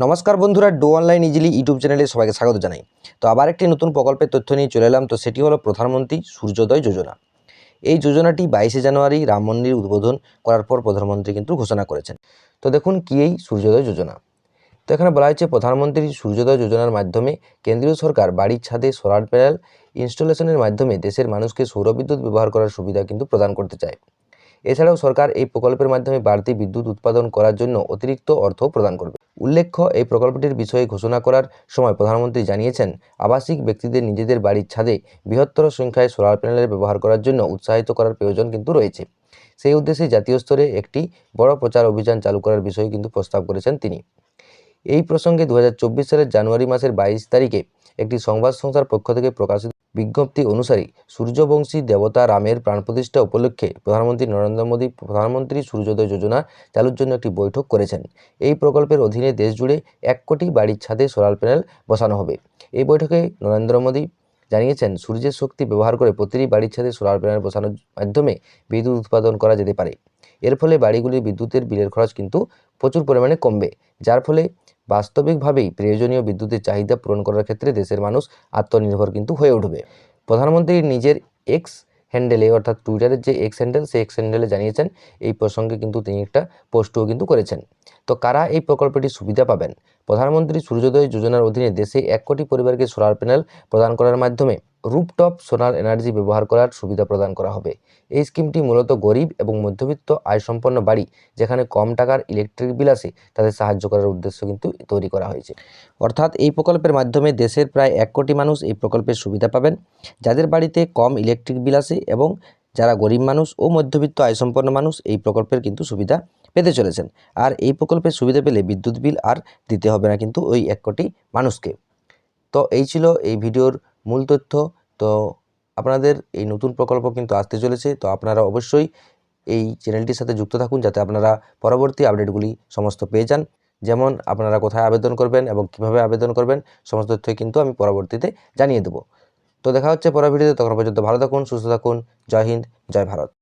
নমস্কার বন্ধুরা, do online easily YouTube চ্যানেলে সবাইকে স্বাগত জানাই। তো আবার একটি নতুন প্রকল্পের তথ্য নিয়ে চলে এলাম। তো সেটি হলো প্রধানমন্ত্রী সূর্যোদয় যোজনা। এই যোজনাটি 22শে জানুয়ারি রাম মন্দির উদ্বোধন করার পর প্রধানমন্ত্রী কিন্তু ঘোষণা করেছেন। তো দেখুন কি এই সূর্যোদয় যোজনা। তো এখানে বলা হয়েছে প্রধানমন্ত্রী সূর্যোদয় যোজনার মাধ্যমে কেন্দ্রীয় সরকার বাড়ির ছাদে সোলার প্যানেল ইনস্টলেশনের মাধ্যমে দেশের মানুষকে সৌরবিদ্যুৎ ব্যবহার করার সুবিধা কিন্তু প্রদান করতে চায়। এছাড়াও সরকার এই প্রকল্পের মাধ্যমে বাড়তি বিদ্যুৎ উৎপাদন করার জন্য অতিরিক্ত অর্থ প্রদান করবে। উল্লেখ্য, এই প্রকল্পটির বিষয়ে ঘোষণা করার সময় প্রধানমন্ত্রী জানিয়েছেন, আবাসিক ব্যক্তিদের নিজেদের বাড়ির ছাদে বৃহত্তর সংখ্যায় সোলার প্যানেলের ব্যবহার করার জন্য উৎসাহিত করার প্রয়োজন কিন্তু রয়েছে। সেই উদ্দেশ্যে জাতীয় স্তরে একটি বড় প্রচার অভিযান চালু করার বিষয়ে কিন্তু প্রস্তাব করেছেন তিনি। এই প্রসঙ্গে 2024 সালের জানুয়ারি মাসের 22 তারিখে একটি সংবাদ সংস্থার পক্ষ থেকে প্রকাশিত বিজ্ঞপ্তি অনুসারে সূর্যবংশী দেবতা রামের প্রাণপ্রতিষ্ঠা উপলক্ষে প্রধানমন্ত্রী নরেন্দ্র মোদী প্রধানমন্ত্রী সূর্যোদয় যোজনা চালুর জন্য একটি বৈঠক করেছেন। এই প্রকল্পের অধীনে দেশজুড়ে 1 কোটি বাড়ির ছাদে সোলার প্যানেল বসানো হবে। এই বৈঠকে নরেন্দ্র মোদী জানিয়েছেন, সূর্যের শক্তি ব্যবহার করে প্রতিটি বাড়ির ছাদে সোলার প্যানেল বসানোর মাধ্যমে বিদ্যুৎ উৎপাদন করা যেতে পারে। এর ফলে বাড়িগুলির বিদ্যুতের বিলের খরচ কিন্তু প্রচুর পরিমাণে কমবে, যার ফলে বাস্তবিকভাবেই প্রয়োজনীয় বিদ্যুতের চাহিদা পূরণ করার ক্ষেত্রে দেশের মানুষ আত্মনির্ভর কিন্তু হয়ে উঠবে। প্রধানমন্ত্রী নিজের এক্স হ্যান্ডেলে অর্থাৎ টুইটারের যে এক্স হ্যান্ডেল, সেই এক্স হ্যান্ডেলে জানিয়েছেন, এই প্রসঙ্গে কিন্তু তিনি একটা পোস্টও কিন্তু করেছেন। তো কারা এই প্রকল্পটি সুবিধা পাবেন? প্রধানমন্ত্রী সূর্যোদয় যোজনার অধীনে দেশে 1 কোটি পরিবারকে সোলার প্যানেল প্রদান করার মাধ্যমে রুফটপ সোলার এনার্জি ব্যবহার করার সুবিধা প্রদান করা হবে। এই স্কিমটি মূলত গরিব এবং মধ্যবিত্ত আয়সম্পন্ন বাড়ি যেখানে কম টাকার ইলেকট্রিক বিল আসে তাদের সাহায্য করার উদ্দেশ্য কিন্তু তৈরি করা হয়েছে। অর্থাৎ এই প্রকল্পের মাধ্যমে দেশের প্রায় 1 কোটি মানুষ এই প্রকল্পের সুবিধা পাবেন, যাদের বাড়িতে কম ইলেকট্রিক বিল আসে এবং যারা গরিব মানুষ ও মধ্যবিত্ত আয়সম্পন্ন মানুষ এই প্রকল্পের কিন্তু সুবিধা পেতে চলেছেন। আর এই প্রকল্পের সুবিধা পেলে বিদ্যুৎ বিল আর দিতে হবে না কিন্তু ওই 1 কোটি মানুষকে। তো এই ছিল এই ভিডিওর মূল তথ্য। তো আপনাদের এই নতুন প্রকল্প কিন্তু আসতে চলেছে, তো আপনারা অবশ্যই এই চ্যানেলটির সাথে যুক্ত থাকুন যাতে আপনারা পরবর্তী আপডেটগুলি সমস্ত পেয়ে যান। যেমন আপনারা কোথায় আবেদন করবেন এবং কিভাবে আবেদন করবেন সমস্ত তথ্যই কিন্তু আমি পরবর্তীতে জানিয়ে দেব। তো দেখা হচ্ছে পরের ভিডিওতে, তখন পর্যন্ত ভালো থাকুন, সুস্থ থাকুন। জয় হিন্দ, জয় ভারত।